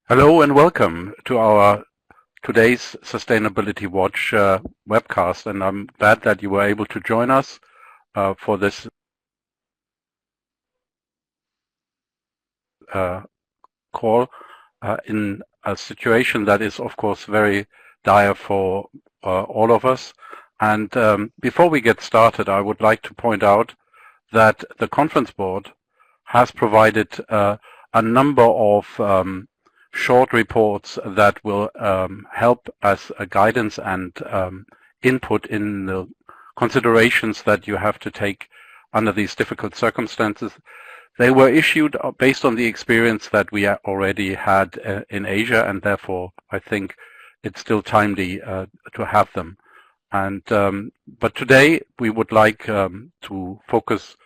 Hello and welcome to our today's Sustainability Watch webcast, and I'm glad that you were able to join us for this call in a situation that is, of course, very dire for all of us. And before we get started, I would like to point out that the conference board has provided a number of short reports that will help as a guidance and input in the considerations that you have to take under these difficult circumstances. They were issued based on the experience that we already had in Asia, and therefore I think it's still timely to have them. And but today we would like to focus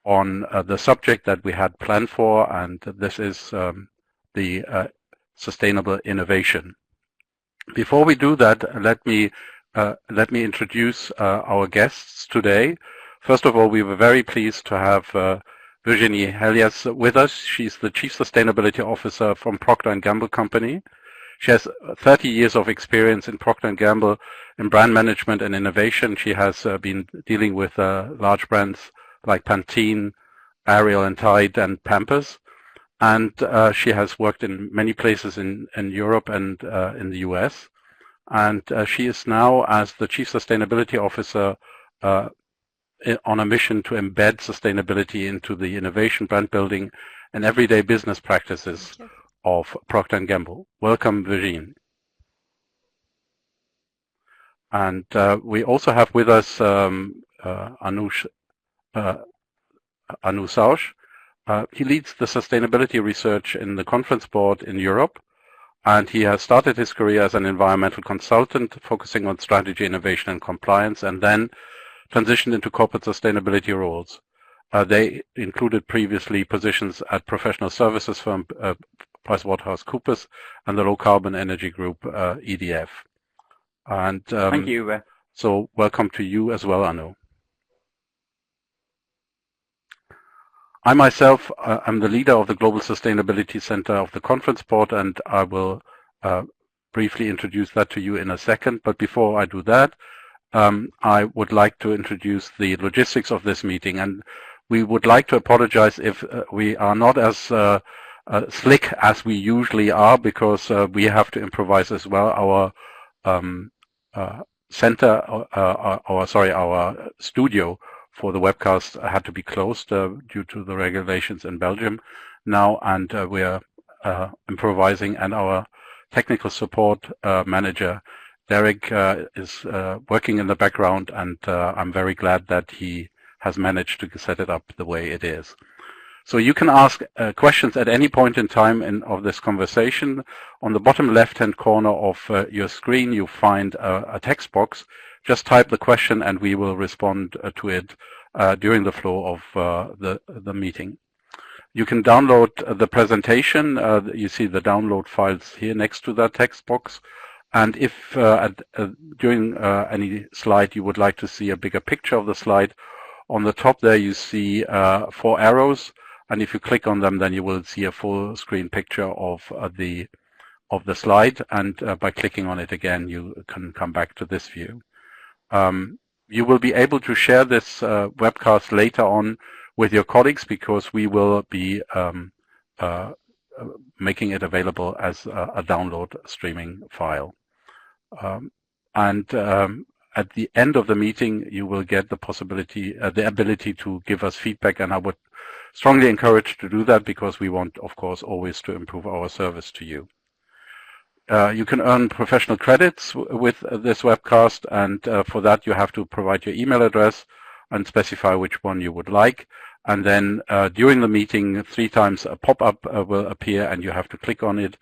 on the subject that we had planned for, and this is the sustainable innovation. Before we do that, let me introduce our guests today. First of all, we were very pleased to have Virginie Helias with us. She's the Chief Sustainability Officer from Procter & Gamble Company. She has 30 years of experience in Procter & Gamble in brand management and innovation. She has been dealing with large brands like Pantene, Ariel and Tide and Pampers. And she has worked in many places in Europe and in the US. And she is now, as the Chief Sustainability Officer, on a mission to embed sustainability into the innovation, brand building, and everyday business practices of Procter & Gamble. Welcome, Virginie. And we also have with us Anu Sausch. He leads the sustainability research in the conference board in Europe, and he has started his career as an environmental consultant, focusing on strategy, innovation, and compliance, and then transitioned into corporate sustainability roles. They included previously positions at professional services firm PricewaterhouseCoopers and the low carbon energy group EDF. And thank you. So welcome to you as well, Anu. I myself am the leader of the Global Sustainability Center of the Conference Board, and I will briefly introduce that to you in a second. But before I do that, I would like to introduce the logistics of this meeting. And we would like to apologize if we are not as slick as we usually are, because we have to improvise as well. Our our studio for the webcast had to be closed due to the regulations in Belgium now, and we are improvising, and our technical support manager, Derek, is working in the background, and I'm very glad that he has managed to set it up the way it is. So you can ask questions at any point in time of this conversation. On the bottom left-hand corner of your screen, you find a text box. Just type the question and we will respond to it during the flow of the meeting. You can download the presentation. You see the download files here next to that text box. And if during any slide you would like to see a bigger picture of the slide, on the top there you see 4 arrows. And if you click on them, then you will see a full screen picture of the slide. And by clicking on it again, you can come back to this view. You will be able to share this webcast later on with your colleagues, because we will be making it available as a download streaming file. At the end of the meeting, you will get the ability to give us feedback, and I would strongly encourage to do that, because we want, of course, always to improve our service to you. You can earn professional credits with this webcast, and for that you have to provide your email address and specify which one you would like. And then during the meeting, 3 times a pop-up will appear, and you have to click on it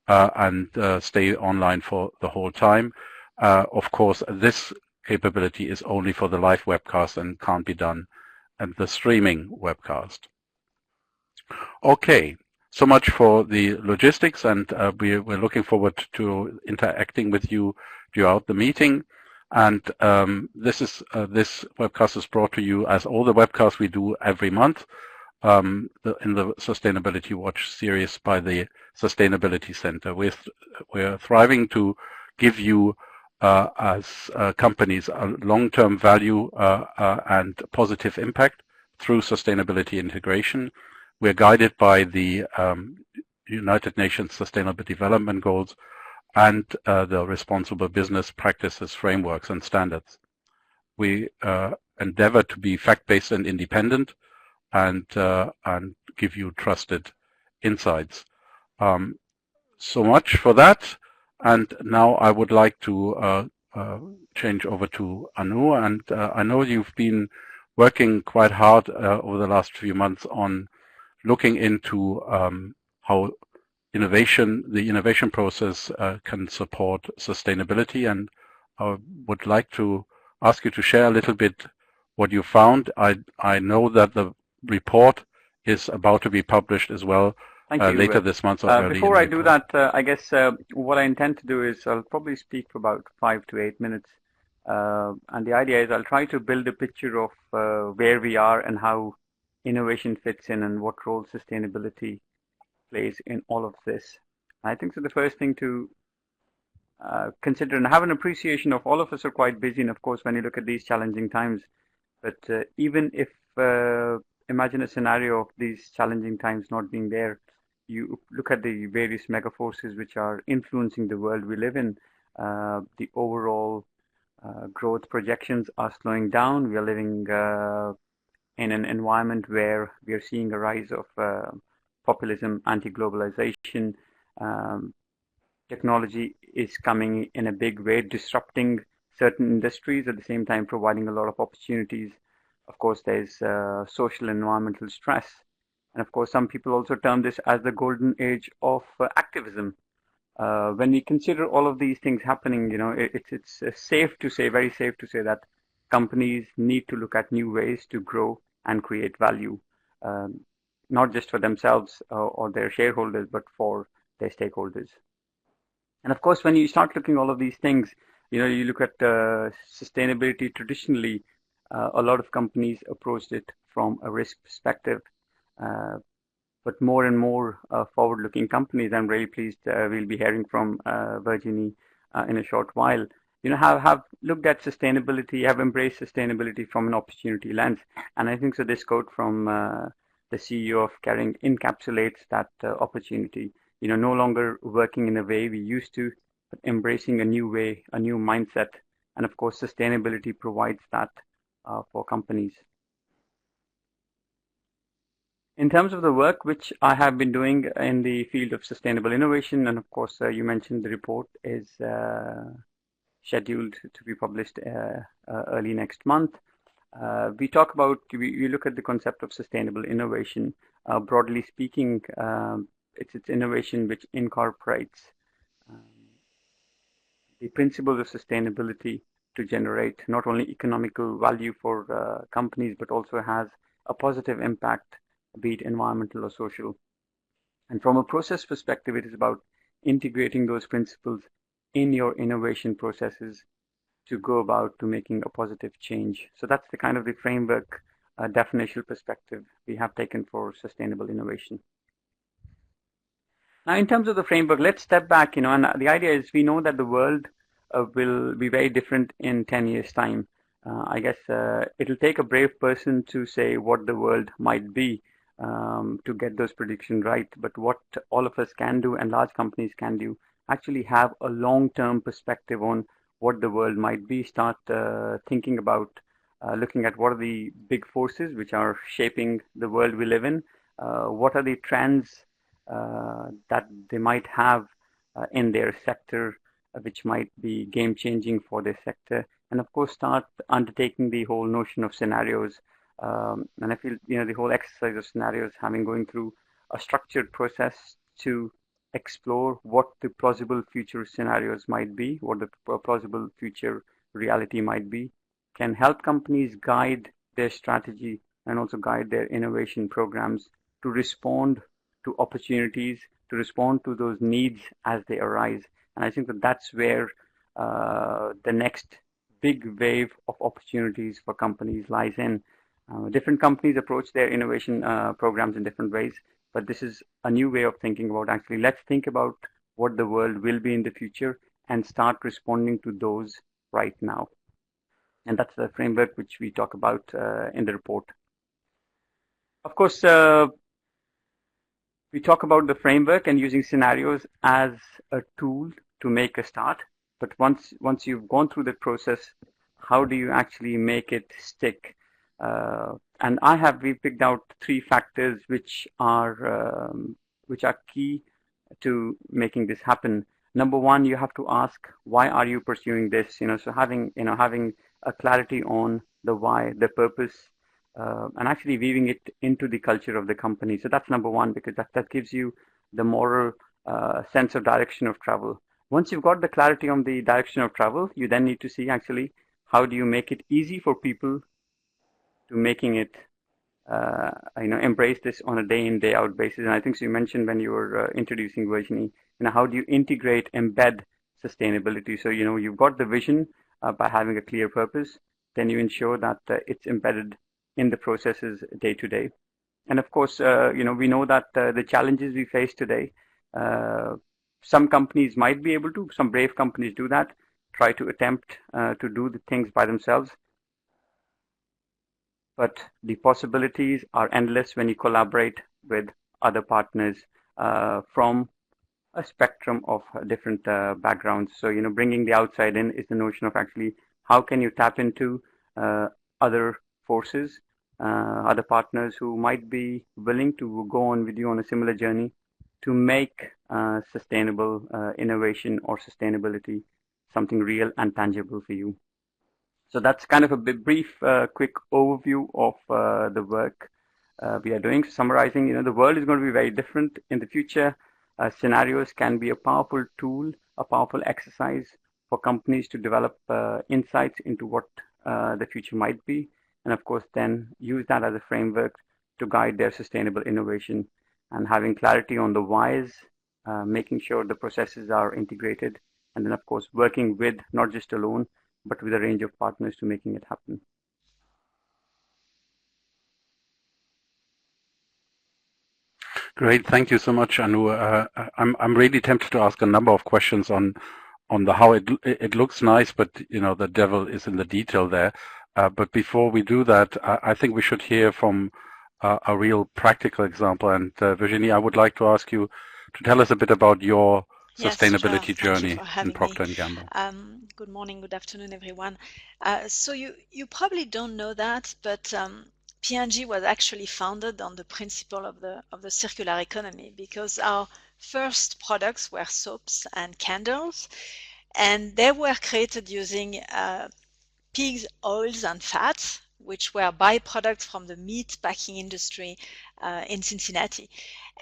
and stay online for the whole time. Of course, this capability is only for the live webcast and can't be done at the streaming webcast. Okay. So much for the logistics, and we're looking forward to interacting with you throughout the meeting. And this webcast is brought to you, as all the webcasts we do every month, in the Sustainability Watch series by the Sustainability Center. We're thriving to give you, as companies, a long-term value and positive impact through sustainability integration. We're guided by the United Nations Sustainable Development Goals and the Responsible Business Practices Frameworks and Standards. We endeavor to be fact-based and independent, and give you trusted insights. So much for that. And now I would like to change over to Anu. And I know you've been working quite hard over the last few months on looking into how the innovation process can support sustainability. And I would like to ask you to share a little bit what you found. I know that the report is about to be published as well later this month or early before I do that, I guess what I intend to do is I'll probably speak for about 5 to 8 minutes. And the idea is I'll try to build a picture of where we are and how innovation fits in and what role sustainability plays in all of this. I think so the first thing to consider and have an appreciation of, all of us are quite busy, and of course when you look at these challenging times, but even if imagine a scenario of these challenging times not being there, you look at the various mega forces which are influencing the world we live in. The overall growth projections are slowing down. We are living in an environment where we are seeing a rise of populism, anti-globalization. Technology is coming in a big way, disrupting certain industries, at the same time providing a lot of opportunities. Of course, there's social and environmental stress. And of course, some people also term this as the golden age of activism. When we consider all of these things happening, it's safe to say, very safe to say, that companies need to look at new ways to grow and create value, not just for themselves or their shareholders, but for their stakeholders. And of course, when you start looking at all of these things, you look at sustainability traditionally. A lot of companies approached it from a risk perspective, but more and more forward-looking companies, I'm really pleased we'll be hearing from Virginie in a short while, have looked at sustainability, have embraced sustainability from an opportunity lens. And I think so this quote from the CEO of Kering encapsulates that opportunity. No longer working in a way we used to, but embracing a new way, a new mindset. And of course, sustainability provides that for companies. In terms of the work which I have been doing in the field of sustainable innovation, and of course, you mentioned the report is scheduled to be published early next month. We look at the concept of sustainable innovation. Broadly speaking, it's innovation which incorporates the principles of sustainability to generate not only economical value for companies, but also has a positive impact, be it environmental or social. And from a process perspective, it is about integrating those principles in your innovation processes to go about to making a positive change. So that's the kind of the framework, definitional perspective we have taken for sustainable innovation. Now, in terms of the framework, let's step back, and the idea is we know that the world will be very different in 10 years' time. I guess it'll take a brave person to say what the world might be to get those predictions right. But what all of us can do and large companies can do, actually have a long-term perspective on what the world might be, start thinking about looking at what are the big forces which are shaping the world we live in, what are the trends that they might have in their sector, which might be game-changing for their sector, and of course start undertaking the whole notion of scenarios. And I feel the whole exercise of scenarios, having going through a structured process to explore what the plausible future scenarios might be, what the plausible future reality might be, can help companies guide their strategy and also guide their innovation programs to respond to opportunities, to respond to those needs as they arise. And I think that that's where the next big wave of opportunities for companies lies in. Different companies approach their innovation programs in different ways, but this is a new way of thinking about actually, let's think about what the world will be in the future and start responding to those right now. And that's the framework which we talk about in the report. Of course, we talk about the framework and using scenarios as a tool to make a start. But once you've gone through the process, how do you actually make it stick? And we picked out 3 factors which are key to making this happen. Number 1, you have to ask, why are you pursuing this? So having a clarity on the why, the purpose, and actually weaving it into the culture of the company. So that's number 1, because that gives you the moral sense of direction of travel. Once you've got the clarity on the direction of travel, you then need to see actually how do you make it easy for people to making it embrace this on a day in, day out basis. And I think so you mentioned when you were introducing Virginie, how do you integrate, embed sustainability? So you've got the vision by having a clear purpose, then you ensure that it's embedded in the processes day to day. And of course, we know that the challenges we face today, some companies might be able to, some brave companies do that, try to attempt to do the things by themselves. But the possibilities are endless when you collaborate with other partners from a spectrum of different backgrounds. So, bringing the outside in is the notion of actually how can you tap into other forces, other partners who might be willing to go on with you on a similar journey to make sustainable innovation or sustainability something real and tangible for you. So that's kind of a brief, quick overview of the work we are doing. Summarizing, the world is going to be very different in the future. Scenarios can be a powerful tool, a powerful exercise for companies to develop insights into what the future might be. And of course, then use that as a framework to guide their sustainable innovation, and having clarity on the whys, making sure the processes are integrated, and then of course working with, not just alone, but with a range of partners to making it happen. Great, thank you so much, Anu. I'm really tempted to ask a number of questions on the how it looks nice, but the devil is in the detail there. But before we do that, I think we should hear from a real practical example. And Virginie, I would like to ask you to tell us a bit about your sustainability journey in Procter & Gamble. Good morning, good afternoon, everyone. So you probably don't know that, but P&G was actually founded on the principle of the circular economy, because our first products were soaps and candles, and they were created using pigs' oils and fats, which were byproducts from the meat packing industry in Cincinnati.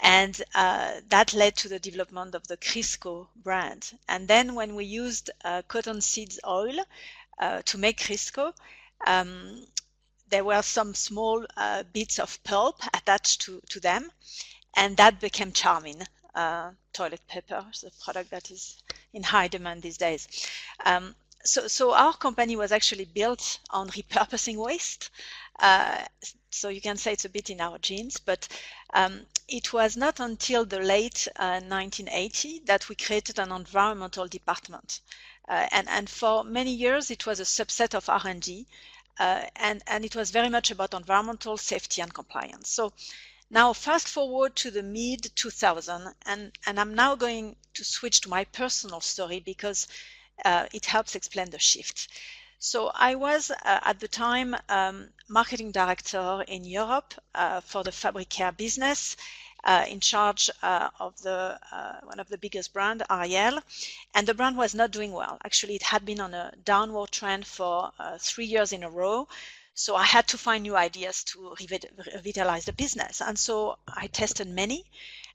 And that led to the development of the Crisco brand. And then when we used cotton seeds oil to make Crisco, there were some small bits of pulp attached to them, and that became Charmin toilet paper, the product that is in high demand these days. So our company was actually built on repurposing waste. So you can say it's a bit in our genes, but it was not until the late 1980 that we created an environmental department. And for many years, it was a subset of R&D, and it was very much about environmental safety and compliance. So now fast forward to the mid 2000, and I'm now going to switch to my personal story because it helps explain the shift. So I was at the time marketing director in Europe for the fabric care business, in charge of one of the biggest brand, Ariel, and the brand was not doing well. Actually, it had been on a downward trend for 3 years in a row. So I had to find new ideas to revitalize the business. And so I tested many.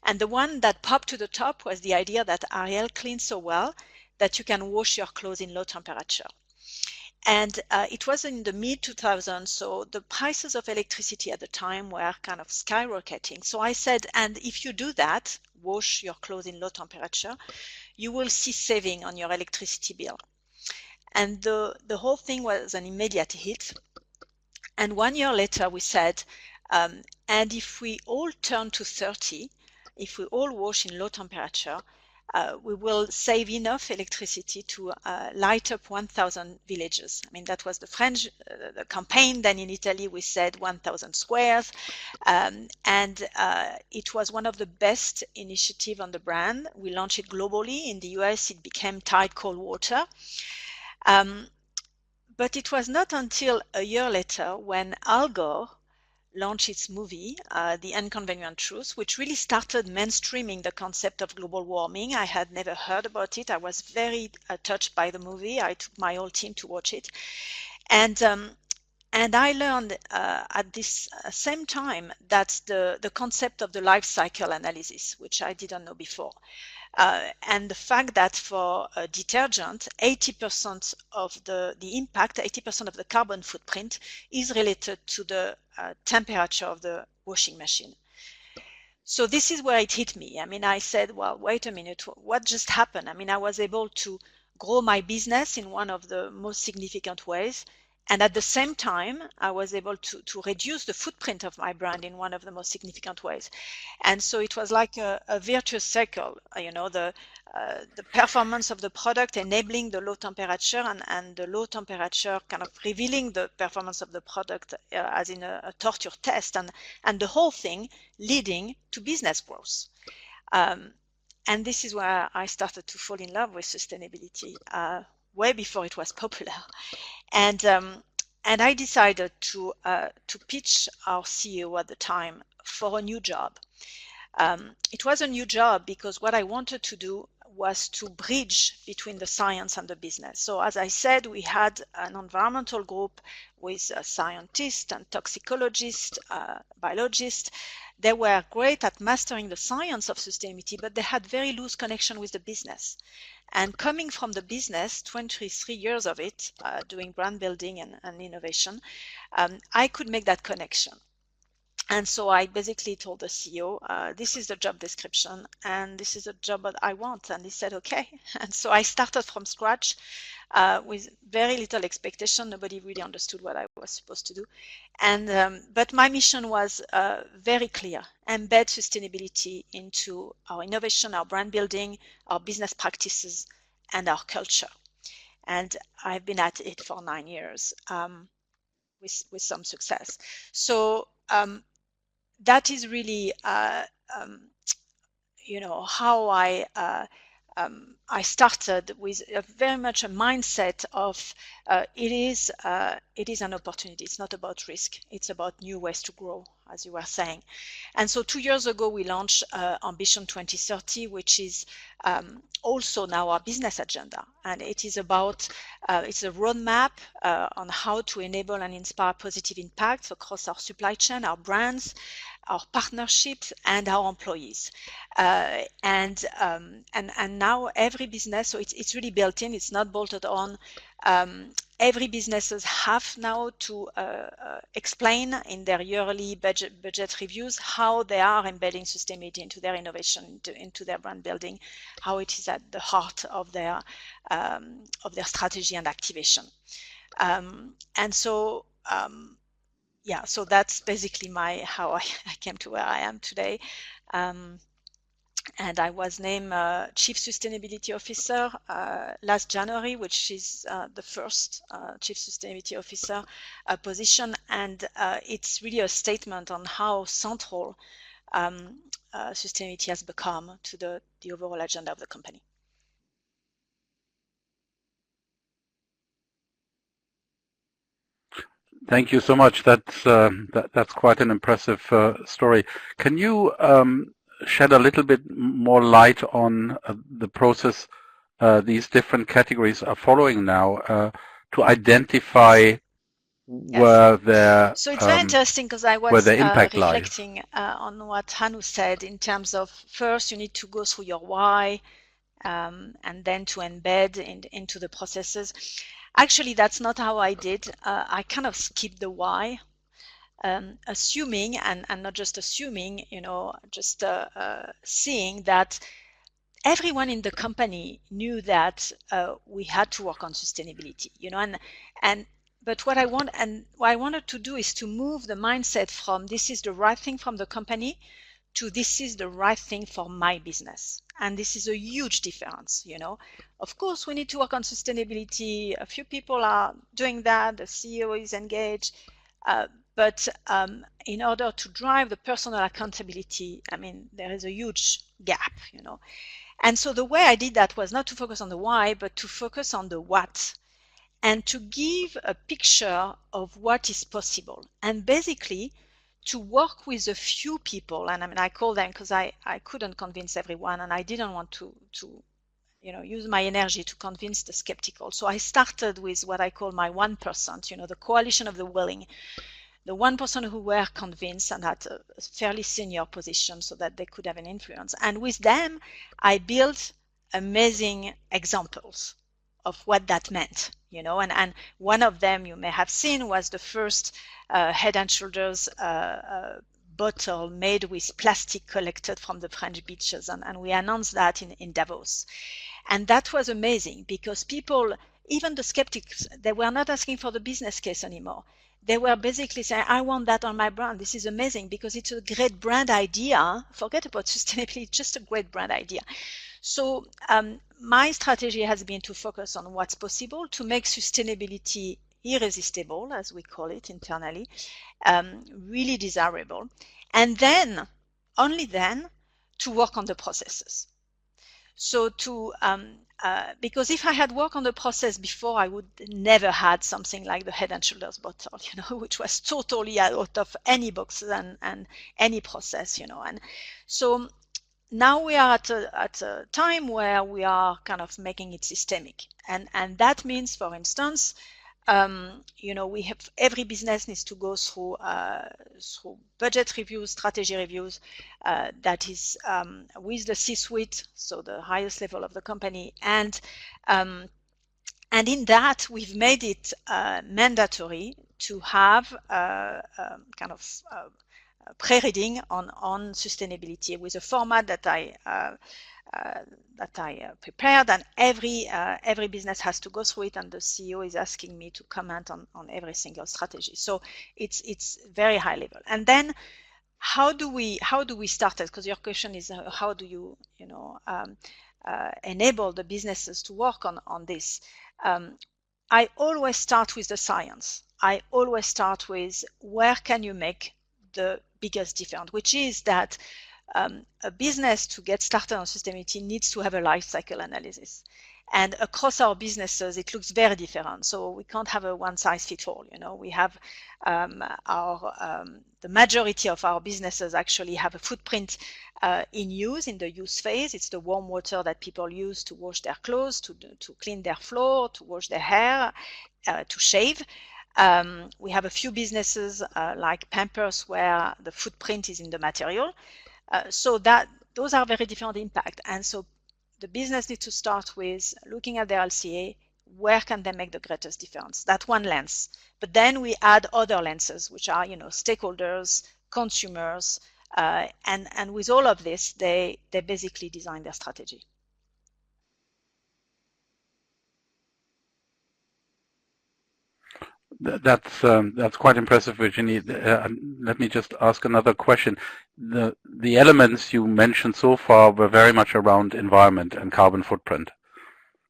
And the one that popped to the top was the idea that Ariel cleans so well that you can wash your clothes in low temperature. And it was in the mid 2000s, so the prices of electricity at the time were kind of skyrocketing. So I said, and if you do that, wash your clothes in low temperature, you will see saving on your electricity bill. And the whole thing was an immediate hit. And 1 year later, we said, and if we all turn to 30, if we all wash in low temperature, we will save enough electricity to light up 1,000 villages. I mean, that was the French the campaign. Then in Italy, we said 1,000 squares. And it was one of the best initiatives on the brand. We launched it globally. In the US, it became Tide Cold Water. But it was not until a year later when Al Gore launched its movie, The Inconvenient Truth, which really started mainstreaming the concept of global warming. I had never heard about it. I was very touched by the movie. I took my whole team to watch it. And I learned at this same time that the concept of the life cycle analysis, which I didn't know before. And the fact that for a detergent, 80% of the impact, 80% of the carbon footprint is related to the temperature of the washing machine. So this is where it hit me. I mean, I said, well, wait a minute, what just happened? I mean, I was able to grow my business in one of the most significant ways. And at the same time, I was able to reduce the footprint of my brand in one of the most significant ways. And so it was like a virtuous circle, the performance of the product enabling the low temperature, and the low temperature kind of revealing the performance of the product as in a torture test, and the whole thing leading to business growth. And this is where I started to fall in love with sustainability, way before it was popular. And I decided to pitch our CEO at the time for a new job. It was a new job because what I wanted to do was to bridge between the science and the business. So as I said, we had an environmental group with scientists and toxicologists, biologists. They were great at mastering the science of sustainability, but they had very loose connection with the business. And coming from the business, 23 years of it, doing brand building and innovation, I could make that connection. And so I basically told the CEO, this is the job description, and this is the job that I want. And he said, okay. And so I started from scratch with very little expectation. Nobody really understood what I was supposed to do. And but my mission was very clear: embed sustainability into our innovation, our brand building, our business practices, and our culture. And I've been at it for 9 years with some success. So that is really, how I started with very much a mindset of it is an opportunity. It's not about risk. It's about new ways to grow, as you were saying. And so 2 years ago, we launched Ambition 2030, which is also now our business agenda. And it is about, it's a roadmap on how to enable and inspire positive impacts across our supply chain, our brands, our partnerships, and our employees. And now every business, so it's really built in, it's not bolted on. Every businesses have now to explain in their yearly budget reviews how they are embedding sustainability into their innovation, into their brand building, how it is at the heart of their strategy and activation. And so yeah, so that's basically how I came to where I am today. And I was named Chief Sustainability Officer last January, which is the first Chief Sustainability Officer position. And it's really a statement on how central sustainability has become to the overall agenda of the company. Thank you so much. That's quite an impressive story. Can you shed a little bit more light on the process these different categories are following now to identify where their so it's very interesting because I was reflecting on what Hanu said in terms of first you need to go through your why and then to embed into the processes. Actually, that's not how I did. I kind of skipped the why, assuming, and not just assuming, just seeing that everyone in the company knew that we had to work on sustainability, and but what I wanted to do is to move the mindset from this is the right thing from the company to this is the right thing for my business. And this is a huge difference, you know. Of course, we need to work on sustainability. A few people are doing that. The CEO is engaged. But in order to drive the personal accountability, I mean, there is a huge gap, you know. And so the way I did that was not to focus on the why, but to focus on the what, and to give a picture of what is possible. And basically, to work with a few people, and I mean, I call them because I couldn't convince everyone, and I didn't want to use my energy to convince the skeptical. So I started with what I call my 1%, you know, the coalition of the willing, the 1% who were convinced and at a fairly senior position so that they could have an influence. And with them, I built amazing examples of what that meant, you know, and one of them you may have seen was the first Head and Shoulders bottle made with plastic collected from the French beaches, and we announced that in Davos. And that was amazing because people, even the skeptics, they were not asking for the business case anymore. They were basically saying, I want that on my brand. This is amazing because it's a great brand idea. Forget about sustainability, it's just a great brand idea. So my strategy has been to focus on what's possible, to make sustainability irresistible, as we call it internally, really desirable. And then, only then, to work on the processes. So because if I had worked on the process before, I would never had something like the Head and Shoulders bottle, you know, which was totally out of any boxes and any process, you know. And so now we are at a time where we are kind of making it systemic. And that means, for instance, you know, we have every business needs to go through budget reviews, strategy reviews, that is with the C-suite, so the highest level of the company, and in that we've made it mandatory to have kind of pre-reading on sustainability with a format that I prepared, and every business has to go through it, and the CEO is asking me to comment on every single strategy. So it's very high level. And then how do we start it? Because your question is how do you enable the businesses to work on this? I always start with the science. I always start with where can you make the biggest difference, which is that a business to get started on sustainability needs to have a life cycle analysis. And across our businesses, it looks very different. So we can't have a one size fits all. You know, we have the majority of our businesses actually have a footprint in use, in the use phase. It's the warm water that people use to wash their clothes, to clean their floor, to wash their hair, to shave. We have a few businesses like Pampers where the footprint is in the material. So that those are very different impact. And so the business needs to start with looking at their LCA, where can they make the greatest difference? That one lens. But then we add other lenses, which are, you know, stakeholders, consumers, and with all of this, they basically design their strategy. That's quite impressive, Virginie. Let me just ask another question. The elements you mentioned so far were very much around environment and carbon footprint.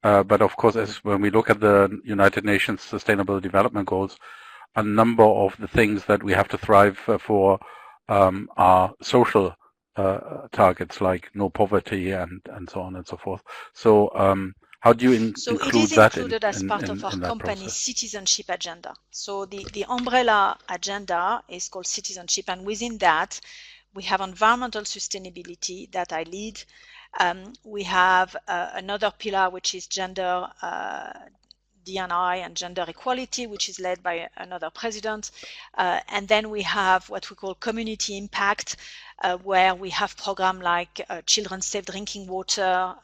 But of course, when we look at the United Nations Sustainable Development Goals, a number of the things that we have to thrive for are social targets, like no poverty and so on and so forth. So how do you include that in that process? So it is included as part of our company's Citizenship Agenda. So the umbrella agenda is called Citizenship, and within that, we have environmental sustainability that I lead. We have another pillar, which is gender D&I and gender equality, which is led by another president. And then we have what we call community impact, where we have programs like Children Safe Drinking Water,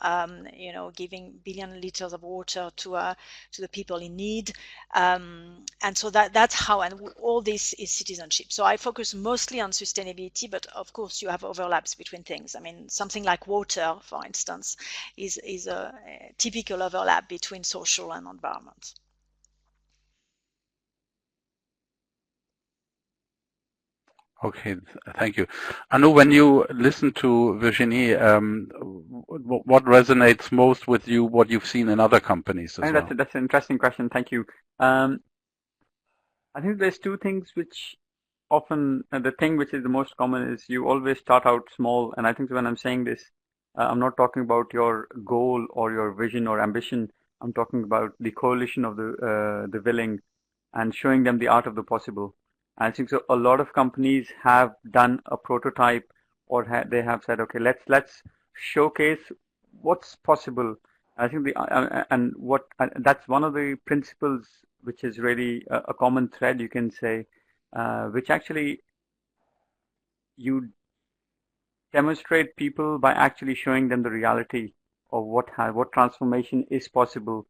you know, giving billion liters of water to the people in need. And so that's how, and all this is citizenship. So I focus mostly on sustainability, but of course you have overlaps between things. I mean, something like water, for instance, is a typical overlap between social and environment. Okay, thank you. Anu, when you listen to Virginie, what resonates most with you, what you've seen in other companies as well? That's an interesting question. Thank you. I think there's two things which often, the thing which is the most common is you always start out small. And I think when I'm saying this, I'm not talking about your goal or your vision or ambition. I'm talking about the coalition of the willing and showing them the art of the possible. And I think so. A lot of companies have done a prototype, or they have said, okay, let's showcase what's possible. I think and what that's one of the principles which is really a common thread, you can say, which actually you demonstrate people by actually showing them the reality of what transformation is possible.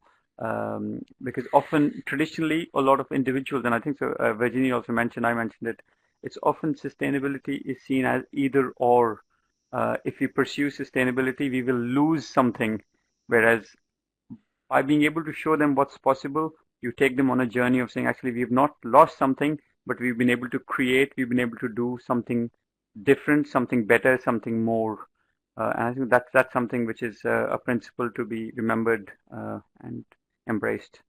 Because often, traditionally, a lot of individuals, and I think so, Virginie also mentioned, I mentioned it, it's often sustainability is seen as either or. If we pursue sustainability, we will lose something, whereas by being able to show them what's possible, you take them on a journey of saying, actually, we've not lost something, but we've been able to create, we've been able to do something different, something better, something more. And I think that's something which is a principle to be remembered and embraced.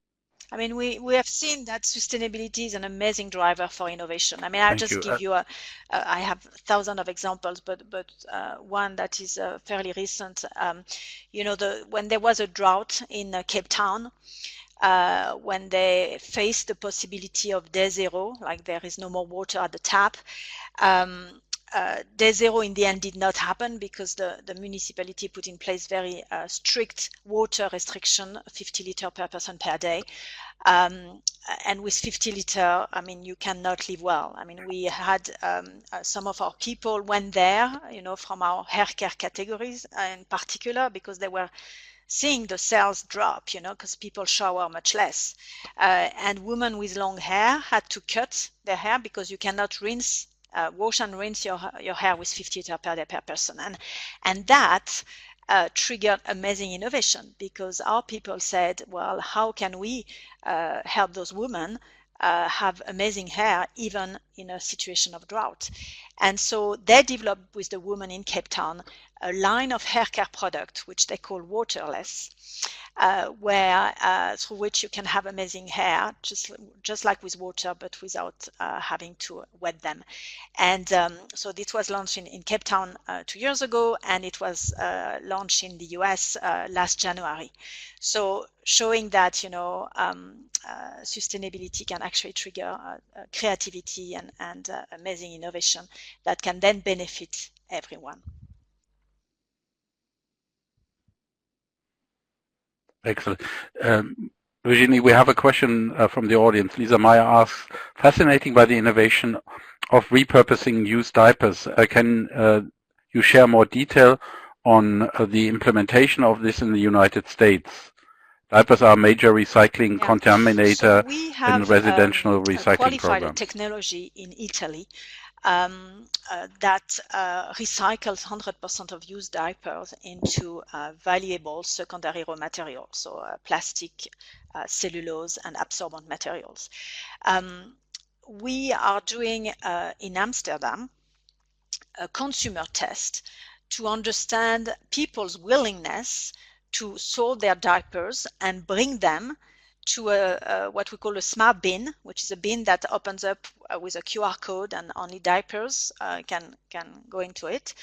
I mean, we have seen that sustainability is an amazing driver for innovation. I mean, I'll just give you I have thousands of examples, but one that is fairly recent. You know, when there was a drought in Cape Town, when they faced the possibility of day zero, like there is no more water at the tap. Day zero in the end did not happen because the municipality put in place very strict water restriction, 50 liters per person per day. And with 50 liters, I mean, you cannot live well. I mean, we had some of our people went there, you know, from our hair care categories in particular, because they were seeing the sales drop, you know, because people shower much less. And women with long hair had to cut their hair because you cannot rinse wash and rinse your hair with 50 liters per day per person. And that triggered amazing innovation, because our people said, well, how can we help those women have amazing hair even in a situation of drought? And so they developed with the women in Cape Town a line of hair care product which they call Waterless, where through which you can have amazing hair, just like with water, but without having to wet them. And so this was launched in Cape Town 2 years ago, and it was launched in the US last January. So showing that, you know, sustainability can actually trigger creativity and amazing innovation that can then benefit everyone. Excellent. Virginie, we have a question from the audience. Lisa Meyer asks, fascinating by the innovation of repurposing used diapers. Can you share more detail on the implementation of this in the United States? Diapers are a major recycling contaminator so we have, in residential recycling qualified programs. a technology in Italy that recycles 100% of used diapers into valuable secondary raw materials, so plastic, cellulose, and absorbent materials. We are doing in Amsterdam a consumer test to understand people's willingness to sort their diapers and bring them to what we call a smart bin, which is a bin that opens up with a QR code, and only diapers can go into it.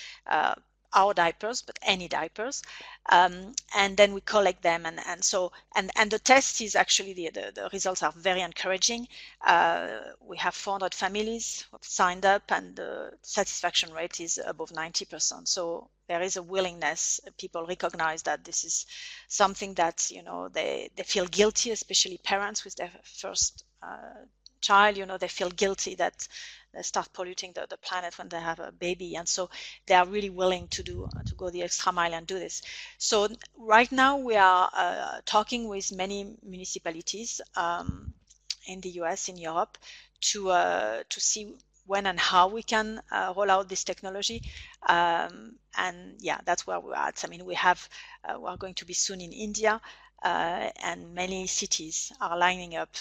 Our diapers, but any diapers, and then we collect them, and the test is actually the results are very encouraging. We have 400 families who have signed up, and the satisfaction rate is above 90%. So there is a willingness. People recognize that this is something that, you know, they feel guilty, especially parents with their first child. You know, they feel guilty that they start polluting the planet when they have a baby, and so they are really willing to go the extra mile and do this. So right now we are talking with many municipalities in the US, in Europe, to see when and how we can roll out this technology. And yeah, that's where we're at. I mean, we are going to be soon in India. and many cities are lining up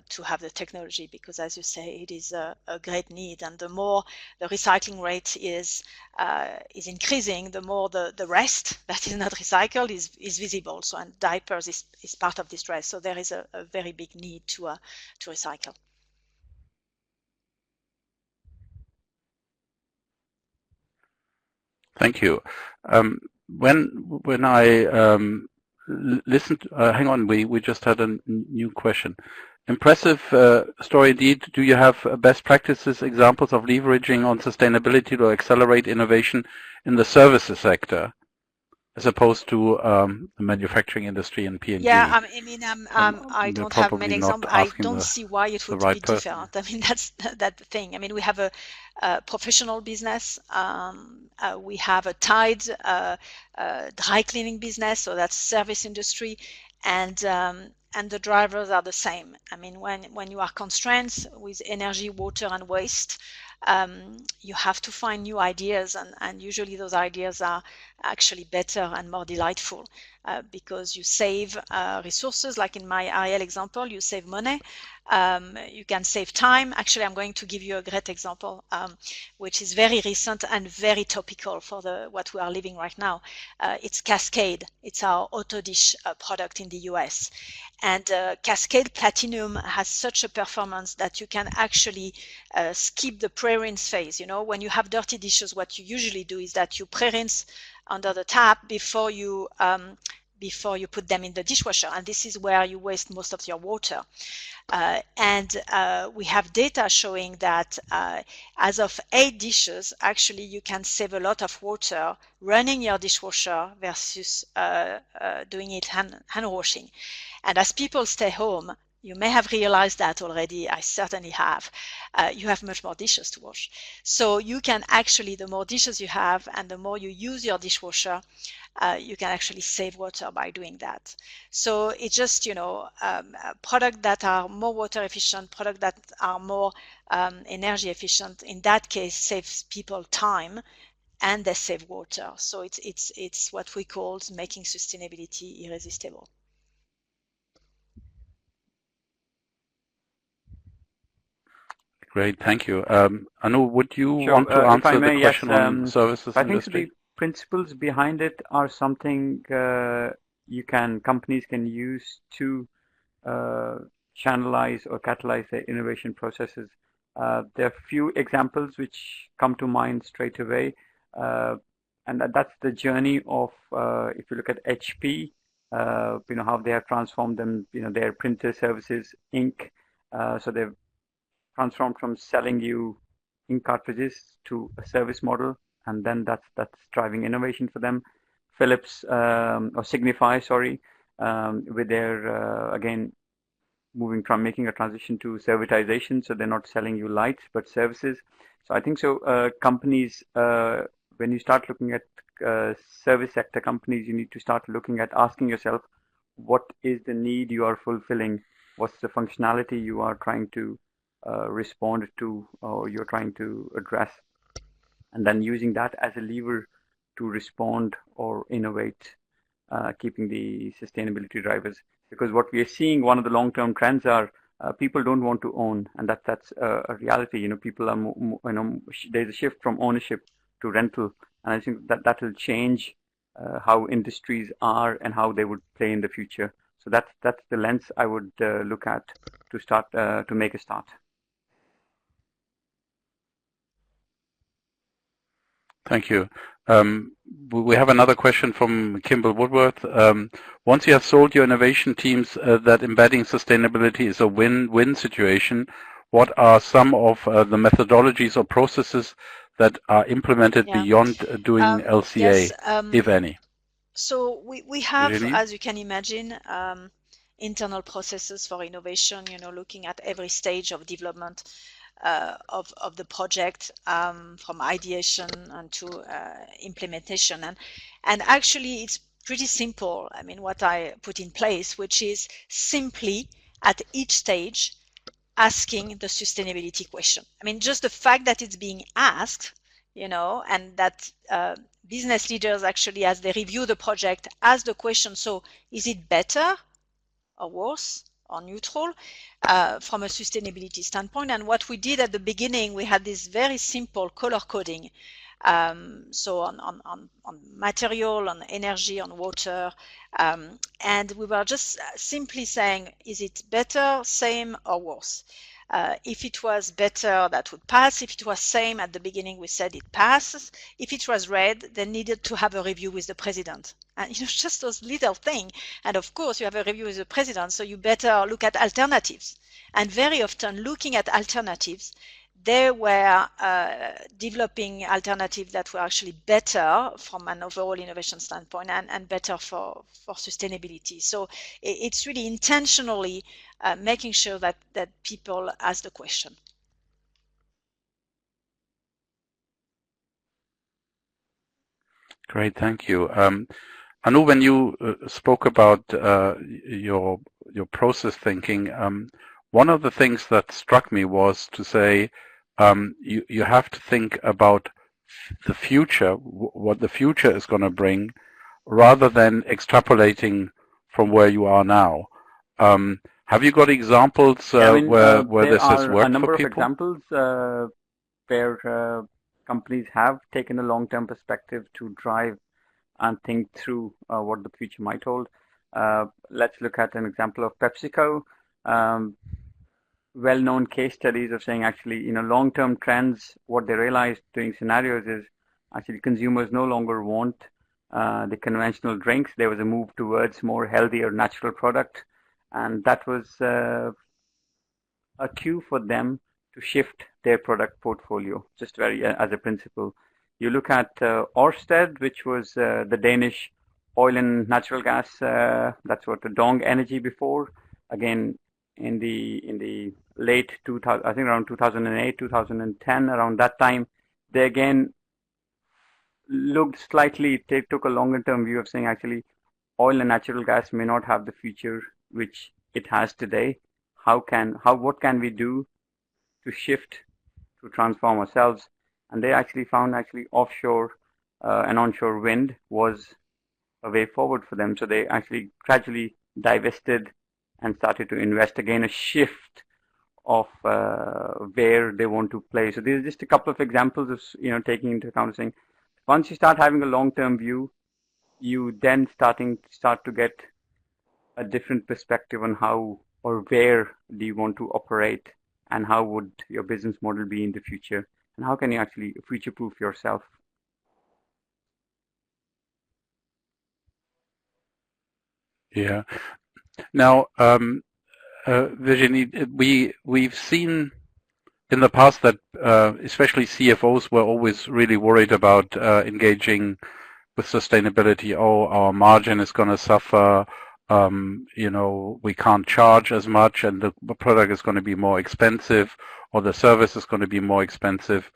to have the technology because, as you say, it is a great need. And the more the recycling rate is increasing, the more the rest that is not recycled is visible. So, and diapers is part of this rest. So there is a very big need to recycle. Thank you. When I listened, hang on, we just had a new question. Impressive story indeed. Do you have best practices, examples of leveraging on sustainability to accelerate innovation in the services sector, as opposed to the manufacturing industry and P&G? Yeah, I mean, I don't have many examples. I don't see why it would be different. I mean, that's the thing. I mean, we have a professional business. We have a Tide dry cleaning business, so that's service industry, and the drivers are the same. I mean, when you are constrained with energy, water, and waste, you have to find new ideas, and usually those ideas are actually better and more delightful because you save resources. Like in my Ariel example, you save money. You can save time. Actually, I'm going to give you a great example, which is very recent and very topical for what we are living right now. It's Cascade. It's our auto dish product in the US. And Cascade Platinum has such a performance that you can actually skip the pre-rinse phase. You know, when you have dirty dishes, what you usually do is that you pre-rinse under the tap before you put them in the dishwasher, and this is where you waste most of your water. We have data showing that as of 8 dishes, actually you can save a lot of water running your dishwasher versus doing it hand washing. And as people stay home, you may have realized that already. I certainly have. You have much more dishes to wash. So you can actually, the more dishes you have and the more you use your dishwasher, you can actually save water by doing that. So it's just, products that are more water efficient, products that are more energy efficient, in that case, saves people time and they save water. So it's what we call making sustainability irresistible. Great, thank you. Anu, would you want to answer the question on services I think industry? the principles behind it are something companies can use to channelize or catalyze their innovation processes. There are few examples which come to mind straight away, and that's the journey of if you look at HP, how they have transformed them, their printer services, ink. So they've transformed from selling you ink cartridges to a service model, and then that's driving innovation for them. Philips or Signify, with their again moving from making a transition to servitization, so they're not selling you lights but services. So I think companies, when you start looking at service sector companies, you need to start looking at asking yourself, what is the need you are fulfilling? What's the functionality you are trying to respond to or you're trying to address, and then using that as a lever to respond or innovate, keeping the sustainability drivers. Because what we are seeing, one of the long-term trends are people don't want to own, and that's a reality. People are, there's a shift from ownership to rental, and I think that will change how industries are and how they would play in the future. So that's the lens I would look at to start to make a start. Thank you. We have another question from Kimball Woodworth. Once you have sold your innovation teams that embedding sustainability is a win-win situation, what are some of the methodologies or processes that are implemented beyond doing LCA, if any? So we have, as you can imagine, internal processes for innovation, looking at every stage of development of the project, from ideation and to implementation. And actually, it's pretty simple. I mean, what I put in place, which is simply at each stage asking the sustainability question. I mean, just the fact that it's being asked, and that business leaders actually, as they review the project, ask the question, so is it better or worse or neutral from a sustainability standpoint. And what we did at the beginning, we had this very simple color coding. So on material, on energy, on water, and we were just simply saying, is it better, same, or worse? If it was better, that would pass. If it was same, at the beginning we said it passes. If it was red, they needed to have a review with the president. And just those little things. And of course, you have a review with the president, so you better look at alternatives. And very often, looking at alternatives, they were developing alternatives that were actually better from an overall innovation standpoint and better for sustainability. So it's really intentionally making sure that people ask the question. Great, thank you. Anu, when you spoke about your process thinking, one of the things that struck me was to say you have to think about the future, what the future is going to bring, rather than extrapolating from where you are now. Have you got examples where this has worked for people? There are a number of examples where companies have taken a long-term perspective to drive and think through what the future might hold. Let's look at an example of PepsiCo. Well-known case studies of saying actually, long-term trends, what they realized doing scenarios is actually consumers no longer want the conventional drinks. There was a move towards more healthier natural product, and that was a cue for them to shift their product portfolio, just very as a principle. You look at Ørsted, which was the Danish oil and natural gas. That's what the Dong Energy before. Again, in the late 2000, I think around 2008, 2010, around that time, they again looked slightly. They took a longer-term view of saying actually, oil and natural gas may not have the future which it has today. What can we do to shift, to transform ourselves? And they actually found offshore and onshore wind was a way forward for them. So they actually gradually divested and started to invest again, a shift of where they want to play. So these are just a couple of examples of taking into account, saying once you start having a long-term view, you then start to get a different perspective on how or where do you want to operate, and how would your business model be in the future, and how can you actually future-proof yourself. Yeah. Now, Virginie, we've seen in the past that especially CFOs were always really worried about engaging with sustainability. Oh, our margin is going to suffer. We can't charge as much, and the product is going to be more expensive, or the service is going to be more expensive.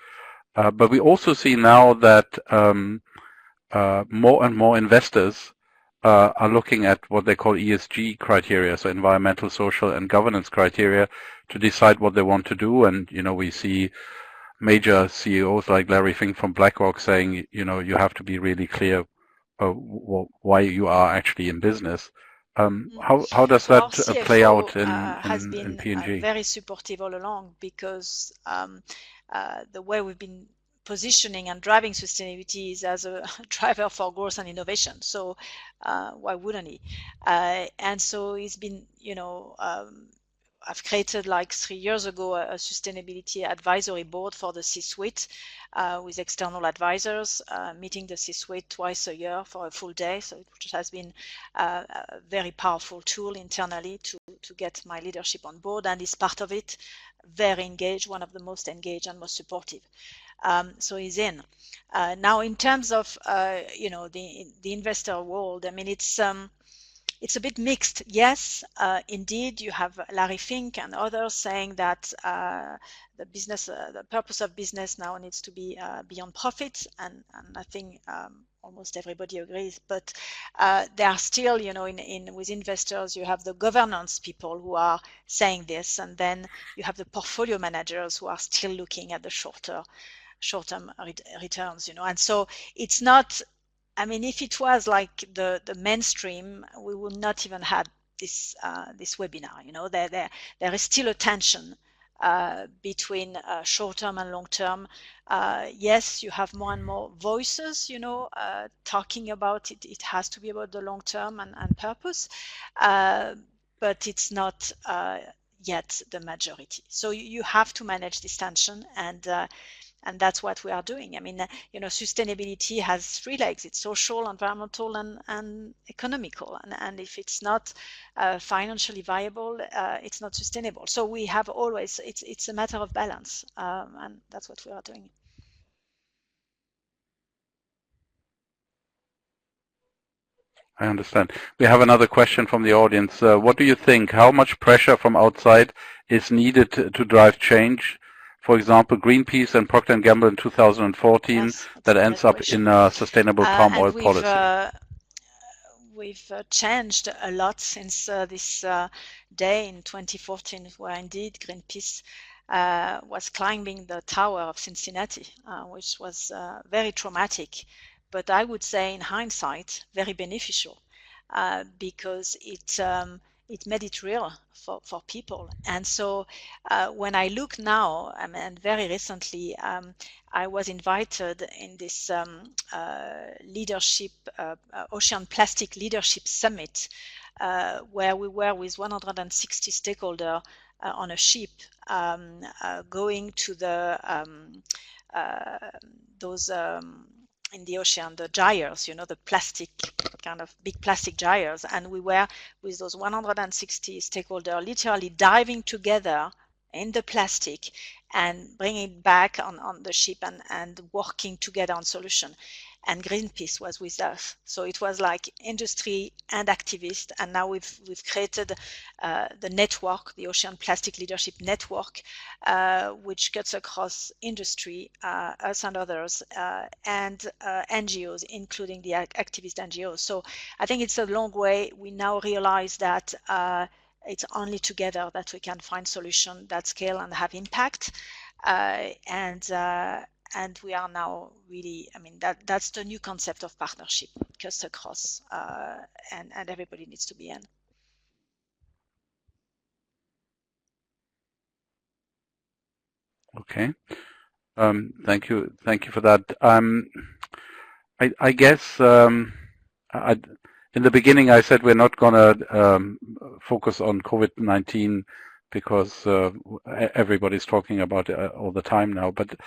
But we also see now that more and more investors are looking at what they call ESG criteria, so environmental, social, and governance criteria, to decide what they want to do. And we see major CEOs like Larry Fink from BlackRock saying, you have to be really clear why you are actually in business. How does that play out in P&G? Very supportive all along, because the way we've been positioning and driving sustainability is as a driver for growth and innovation. So why wouldn't he? And so it's been, I've created like 3 years ago a sustainability advisory board for the C-suite with external advisors, meeting the C-suite twice a year for a full day. So it has been a very powerful tool internally to get my leadership on board, and is part of it. Very engaged, one of the most engaged and most supportive. So he's in. Now, in terms of the investor world, I mean, it's a bit mixed. Yes, indeed, you have Larry Fink and others saying that the purpose of business now needs to be beyond profits, and I think almost everybody agrees. But there are still, with investors, you have the governance people who are saying this, and then you have the portfolio managers who are still looking at the short-term returns, and so it's not. I mean, if it was like the mainstream, we would not even have this webinar. You know, there is still a tension between short-term and long-term. Yes, you have more and more voices, you know, talking about it. It has to be about the long-term and purpose, but it's not yet the majority. So you have to manage this tension, and that's what we are doing. I mean, you know, sustainability has three legs. It's social, environmental, and economical. And if it's not financially viable, it's not sustainable. So we have always, it's a matter of balance. And that's what we are doing. I understand. We have another question from the audience. What do you think? How much pressure from outside is needed to drive change? For example, Greenpeace and Procter & Gamble in 2014 Yes, that ends up in a sustainable palm oil policy. We've changed a lot since this day in 2014, where indeed Greenpeace was climbing the tower of Cincinnati, which was very traumatic, but I would say in hindsight very beneficial, because it made it real for people. And so when I look now, and very recently, I was invited in this leadership, Ocean Plastic Leadership Summit, where we were with 160 stakeholders on a ship going to the those in the ocean, the gyres, you know, the plastic, kind of big plastic gyres. And we were with those 160 stakeholders literally diving together in the plastic and bringing it back on the ship and working together on solution. And Greenpeace was with us. So it was like industry and activists. And now we've created the network, the Ocean Plastic Leadership Network, which cuts across industry, us and others, and NGOs, including the activist NGOs. So I think it's a long way. We now realize that it's only together that we can find solutions that scale and have impact. And we are now really, I mean, that's the new concept of partnership, cuts across, and everybody needs to be in. Okay. Thank you for that. I guess in the beginning I said we're not going to focus on COVID-19 because everybody's talking about it all the time now. But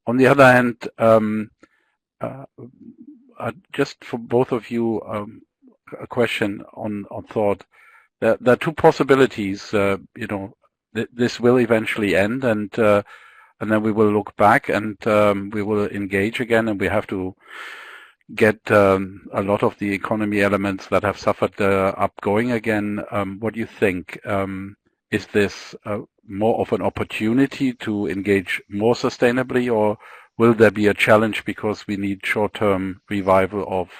on the other hand, just for both of you, a question on thought. There are two possibilities. You know, this will eventually end, and then we will look back and we will engage again, and we have to get a lot of the economy elements that have suffered up going again. What do you think? Is this more of an opportunity to engage more sustainably, or will there be a challenge because we need short-term revival of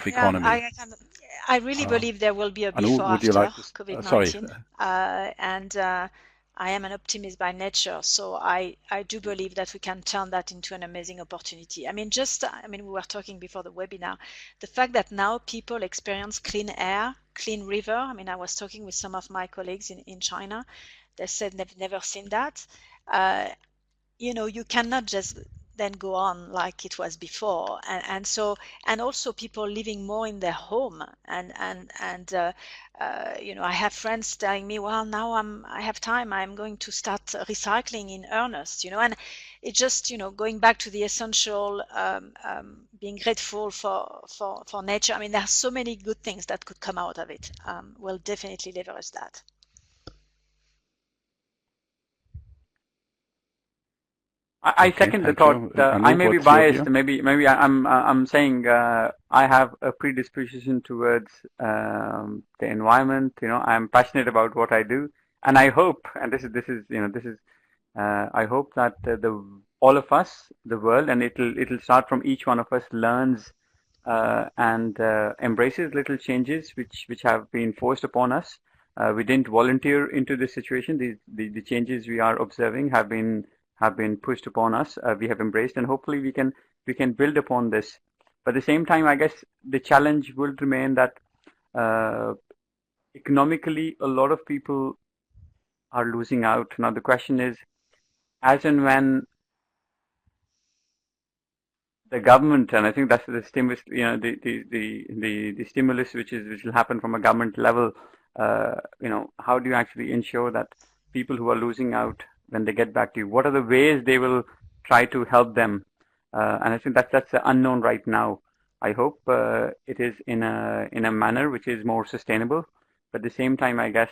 economy? I really believe there will be a before after COVID-19. And I am an optimist by nature, so I do believe that we can turn that into an amazing opportunity. I mean, we were talking before the webinar, the fact that now people experience clean air, clean river. I mean, I was talking with some of my colleagues in China. They said they've never seen that. You know, you cannot just then go on like it was before, and also people living more in their home, and you know, I have friends telling me, well, now I have time, I'm going to start recycling in earnest, you know. And it just, you know, going back to the essential, being grateful for nature. I mean, there are so many good things that could come out of it. We'll definitely leverage that. I second the thought. I may be biased. Maybe I'm saying I have a predisposition towards the environment. You know, I'm passionate about what I do, and I hope, and this is I hope that all of us, the world, and it'll start from each one of us, learns and embraces little changes which have been forced upon us. We didn't volunteer into this situation. The changes we are observing have been pushed upon us. We have embraced, and hopefully we can build upon this. But at the same time, I guess the challenge will remain that economically, a lot of people are losing out. Now the question is, as and when the government, and I think that's the stimulus, the stimulus which will happen from a government level, how do you actually ensure that people who are losing out, when they get back to you, what are the ways they will try to help them? And I think that's unknown right now. I hope it is in a manner which is more sustainable, but at the same time, I guess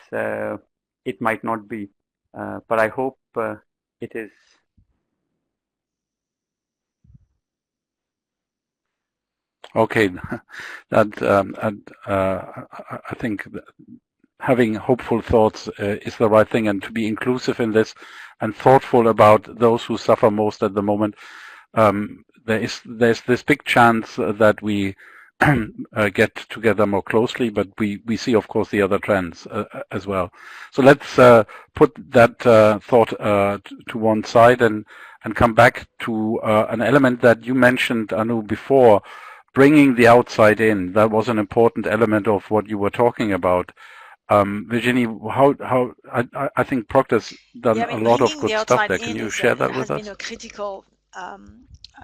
it might not be. But I hope it is. Okay, I think having hopeful thoughts is the right thing, and to be inclusive in this and thoughtful about those who suffer most at the moment. There's this big chance that we get together more closely, but we see, of course, the other trends as well. So let's put that thought to one side and come back to an element that you mentioned, Anu, before, bringing the outside in. That was an important element of what you were talking about. Virginie, I think Procter's done a lot of good stuff there. Can you share that with us? Has been a critical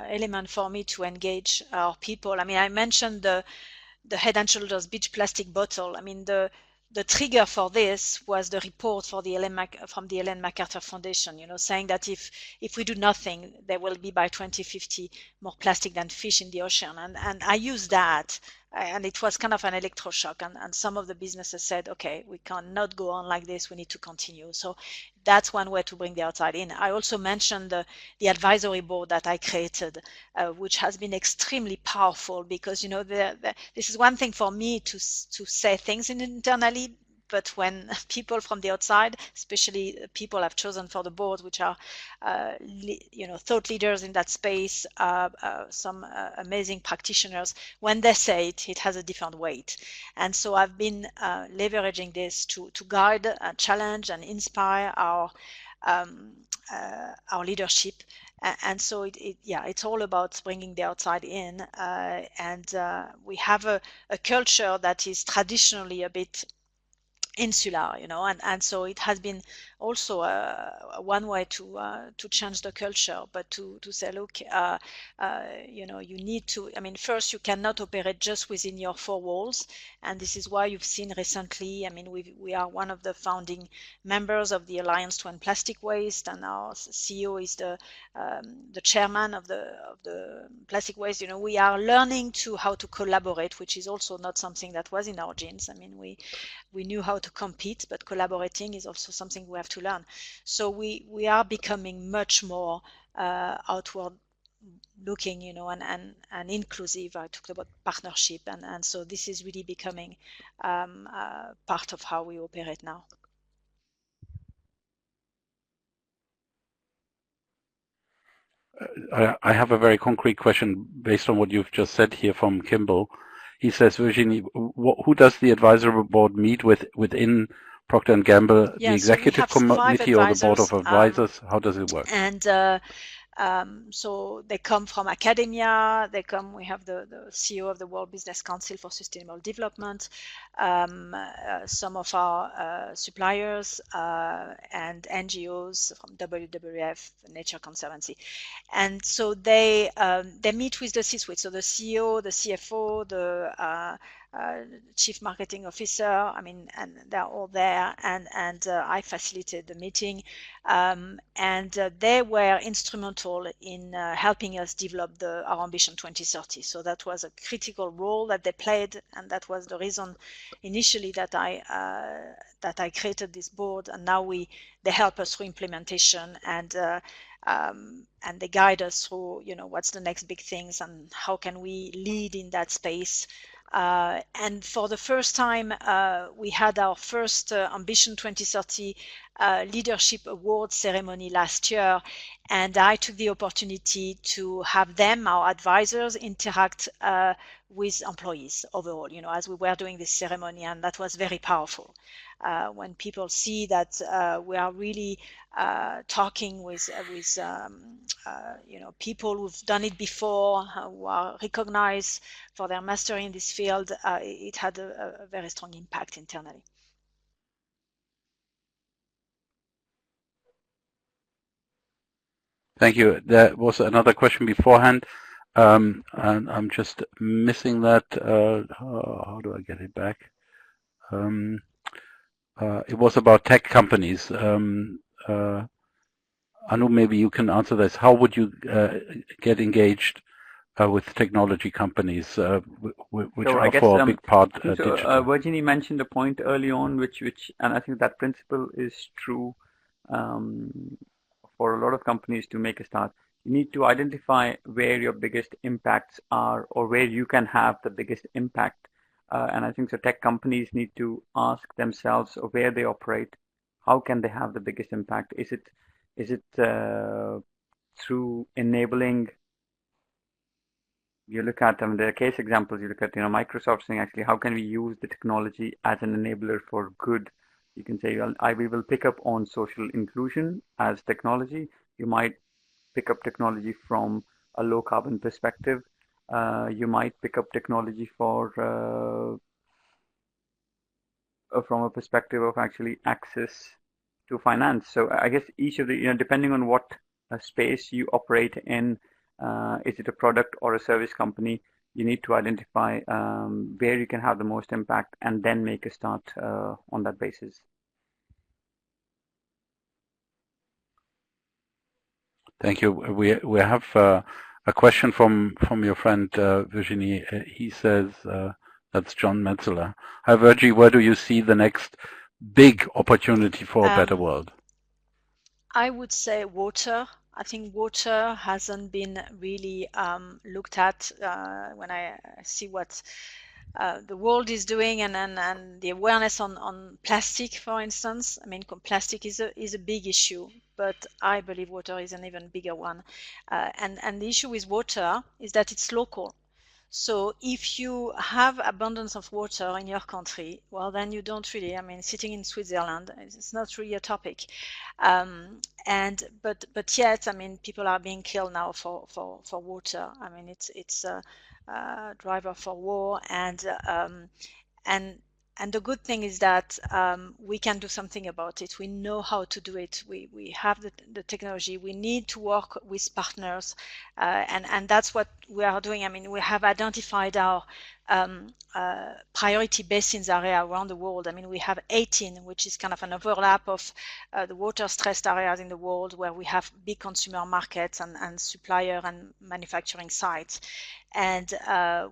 element for me to engage our people. I mean, I mentioned the Head and Shoulders beach plastic bottle. I mean, the trigger for this was the report from the Ellen MacArthur Foundation, saying that if we do nothing, there will be by 2050 more plastic than fish in the ocean. And I used that, and it was kind of an electroshock. And some of the businesses said, okay, we cannot go on like this. We need to continue. So that's one way to bring the outside in. I also mentioned the advisory board that I created, which has been extremely powerful because, this is one thing for me to say things internally, but when people from the outside, especially people I've chosen for the board, which are, thought leaders in that space, some amazing practitioners, when they say it, it has a different weight. And so I've been leveraging this to guide, challenge, and inspire our leadership. And so it's all about bringing the outside in, and we have a culture that is traditionally a bit insular, and so it has been also one way to change the culture, but to say, look, you need to, I mean, first, you cannot operate just within your four walls, and this is why you've seen recently, I mean, we are one of the founding members of the Alliance to End Plastic Waste, and our CEO is the chairman of the plastic waste. We are learning how to collaborate, which is also not something that was in our genes. I mean, we knew how to compete, but collaborating is also something we have to learn. So we are becoming much more outward looking, and inclusive. I talked about partnership, and so this is really becoming part of how we operate now. I have a very concrete question based on what you've just said here from Kimball. He says, Virginie, who does the advisory board meet within Procter & Gamble? Yeah, the executive committee or the board of advisors? How does it work? And so they come from academia. We have the CEO of the World Business Council for Sustainable Development, some of our suppliers, and NGOs from WWF, Nature Conservancy. And so they meet with the C-suite. So the CEO, the CFO, the chief marketing officer, I mean, and they're all there, and I facilitated the meeting, and they were instrumental in helping us develop our Ambition 2030. So that was a critical role that they played, and that was the reason initially that I created this board, and now they help us through implementation, and they guide us through, what's the next big things and how can we lead in that space. And for the first time, we had our first Ambition 2030 Leadership Award ceremony last year, and I took the opportunity to have them, our advisors, interact with employees overall, as we were doing this ceremony, and that was very powerful. When people see that we are really talking with people who've done it before, who are recognized for their mastery in this field, it had a very strong impact internally. Thank you. There was another question beforehand, and I'm just missing that. How do I get it back? It was about tech companies. Anu, maybe you can answer this. How would you get engaged with technology companies, which So I are guess, for a big part so digital? Virginie mentioned a point early on, and I think that principle is true for a lot of companies to make a start. You need to identify where your biggest impacts are, or where you can have the biggest impact. And I think so tech companies need to ask themselves where they operate, how can they have the biggest impact? Is it through enabling? You look at the case examples. You look at Microsoft saying, actually, how can we use the technology as an enabler for good? You can say, well, we will pick up on social inclusion as technology. You might pick up technology from a low carbon perspective. You might pick up technology for from a perspective of actually access to finance. So I guess each of the, depending on what space you operate in, is it a product or a service company, you need to identify where you can have the most impact and then make a start on that basis. Thank you. We have a question from your friend Virginie. He says, that's John Metzeler. Hi, Virgie, where do you see the next big opportunity for a better world? I would say water. I think water hasn't been really looked at when I see what the world is doing, and the awareness on plastic, for instance. I mean, plastic is a big issue, but I believe water is an even bigger one. And the issue with water is that it's local. So if you have abundance of water in your country, well, then you don't really, I mean, sitting in Switzerland, it's not really a topic. But yet, I mean, people are being killed now for water. I mean, it's a driver for war, and the good thing is that we can do something about it. We know how to do it. We have the technology. We need to work with partners, and that's what we are doing. I mean, we have identified our priority basins area around the world. I mean, we have 18, which is kind of an overlap of the water-stressed areas in the world where we have big consumer markets and supplier and manufacturing sites. And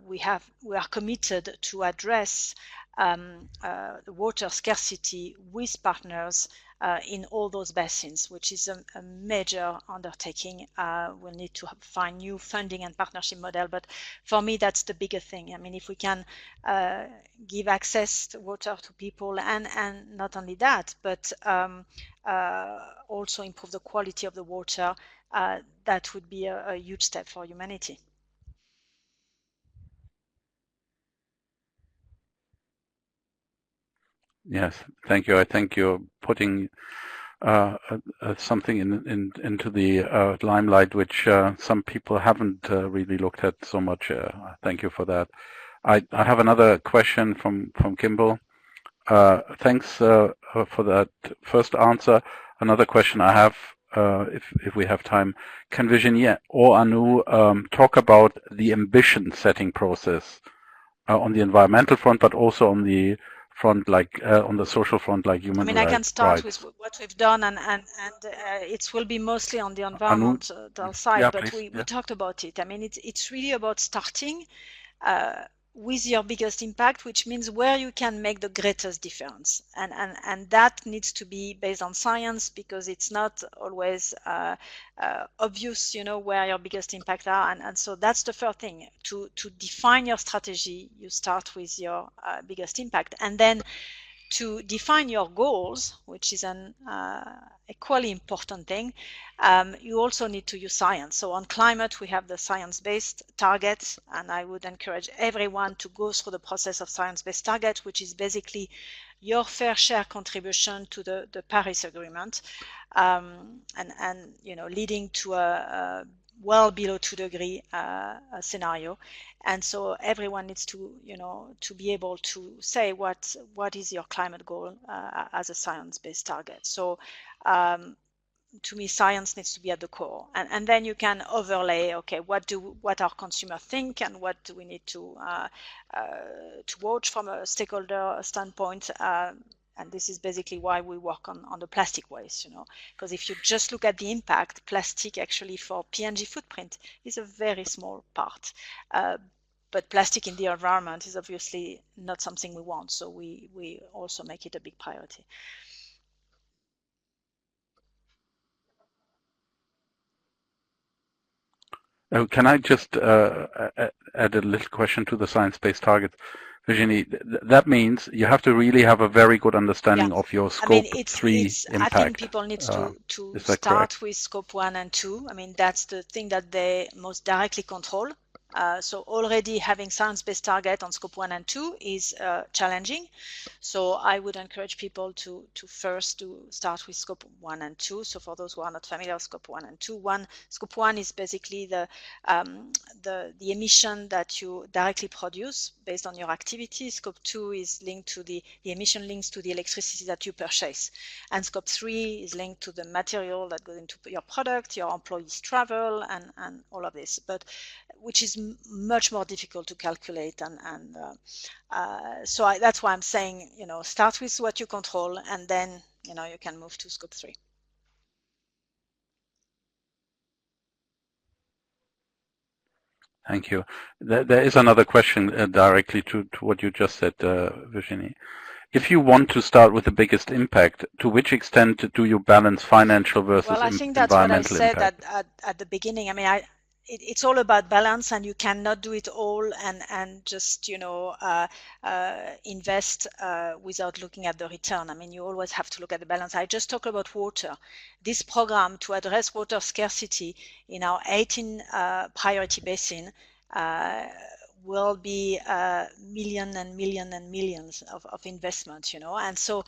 we are committed to address the water scarcity with partners in all those basins, which is a major undertaking. We'll need to find new funding and partnership model, but for me, that's the bigger thing. I mean, if we can give access to water to people, and not only that, but also improve the quality of the water, that would be a huge step for humanity. Yes, thank you. I think you're putting something into the limelight, which some people haven't really looked at so much. Thank you for that. I have another question from Kimball. Thanks for that first answer. Another question I have, if we have time, can Virginie or Anu talk about the ambition setting process on the environmental front, but also on the front, like on the social front, like human rights? I mean, I can start with what we've done, and it will be mostly on the environmental side, yeah, but please. we talked about it. I mean, it's really about starting with your biggest impact, which means where you can make the greatest difference, and that needs to be based on science, because it's not always obvious, where your biggest impact are, and so that's the first thing. To define your strategy, you start with your biggest impact, and then to define your goals, which is an equally important thing, you also need to use science. So on climate, we have the science-based targets, and I would encourage everyone to go through the process of science-based targets, which is basically your fair share contribution to the Paris Agreement, and leading to a well below 2-degree scenario. And so everyone needs to, to be able to say what is your climate goal as a science-based target. So to me, science needs to be at the core, and then you can overlay. Okay, what our consumers think, and what do we need to watch from a stakeholder standpoint. And this is basically why we work on the plastic waste, because if you just look at the impact, plastic actually for P&G footprint is a very small part. But plastic in the environment is obviously not something we want, so we also make it a big priority. Can I just add a little question to the science-based targets? Virginie, that means you have to really have a very good understanding of your scope 3 impact. I think people need to start with scope 1 and 2. I mean, that's the thing that they most directly control. So already having science-based target on scope 1 and 2 is challenging. So I would encourage people to first start with scope 1 and 2. So for those who are not familiar with scope 1 and 2, scope 1 is basically the emission that you directly produce based on your activity. Scope 2 is linked to the emission links to the electricity that you purchase. And scope 3 is linked to the material that goes into your product, your employees' travel, and all of this, but which is much more difficult to calculate. So that's why I'm saying, start with what you control, and then, you can move to scope 3. Thank you. There is another question directly to what you just said, Virginie. If you want to start with the biggest impact, to which extent do you balance financial versus environmental impact? Well, I think that's what I said at the beginning. I mean, it's all about balance, and you cannot do it all and just invest without looking at the return. I mean, you always have to look at the balance. I just talked about water. This program to address water scarcity in our 18 priority basin will be millions and millions and millions of investment, and so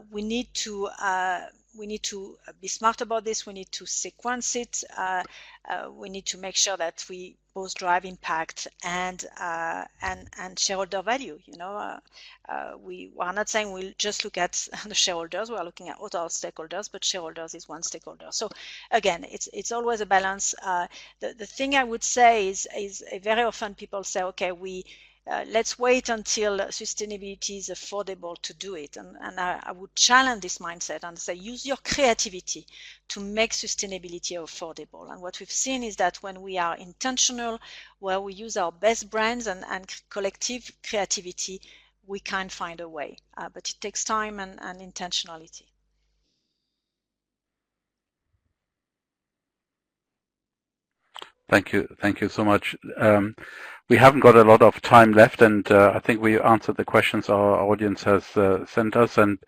we need to be smart about this. We need to sequence it. We need to make sure that we both drive impact and shareholder value. We are not saying we'll just look at the shareholders. We are looking at all our stakeholders, but shareholders is one stakeholder. So again, it's always a balance. The thing I would say is very often people say, okay, let's wait until sustainability is affordable to do it. And I would challenge this mindset and say, use your creativity to make sustainability affordable. And what we've seen is that when we are intentional, where we use our best brands and collective creativity, we can find a way. But it takes time and intentionality. Thank you so much. We haven't got a lot of time left, and I think we answered the questions our audience has sent us, and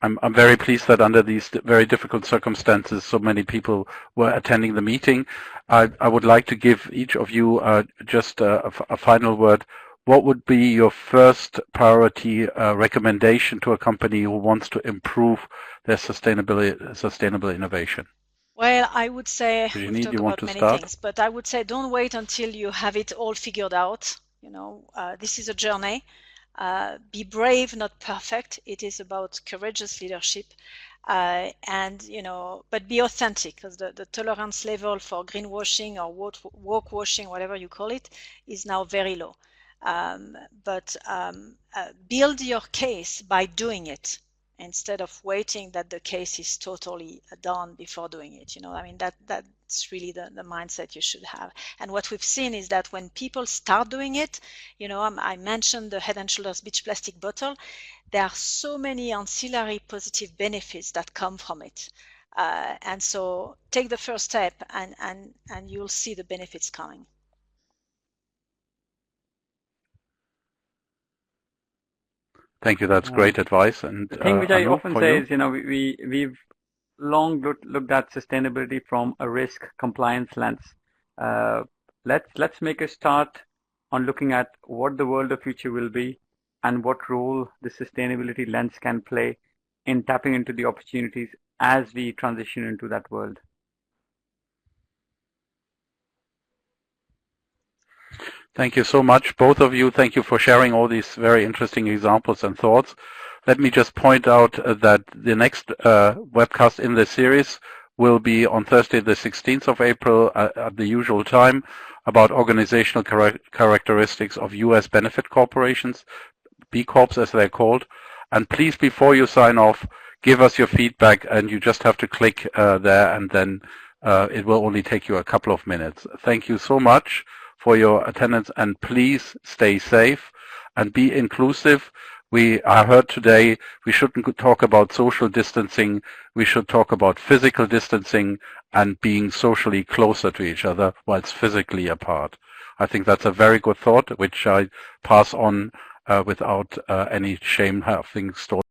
I'm very pleased that under these very difficult circumstances, so many people were attending the meeting. I would like to give each of you just a final word. What would be your first priority recommendation to a company who wants to improve their sustainable innovation? Well, I would say, Virginie, do you want to start? Things, but I would say don't wait until you have it all figured out. This is a journey. Be brave, not perfect. It is about courageous leadership. But be authentic, because the tolerance level for greenwashing or woke washing, whatever you call it, is now very low. But build your case by doing it, instead of waiting that the case is totally done before doing it. I mean, that's really the mindset you should have. And what we've seen is that when people start doing it, I mentioned the Head and Shoulders beach plastic bottle. There are so many ancillary positive benefits that come from it. And so take the first step and you'll see the benefits coming. Thank you. That's great advice. And the thing which I often say is, we've long looked at sustainability from a risk compliance lens. Let's make a start on looking at what the world of future will be and what role the sustainability lens can play in tapping into the opportunities as we transition into that world. Thank you so much, both of you. Thank you for sharing all these very interesting examples and thoughts. Let me just point out that the next webcast in this series will be on Thursday, the 16th of April at the usual time, about organizational characteristics of U.S. benefit corporations, B Corps as they're called. And please, before you sign off, give us your feedback, and you just have to click there, and then it will only take you a couple of minutes. Thank you so much for your attendance, and please stay safe and be inclusive. I heard today we shouldn't talk about social distancing. We should talk about physical distancing and being socially closer to each other whilst physically apart. I think that's a very good thought, which I pass on without any shame having stolen.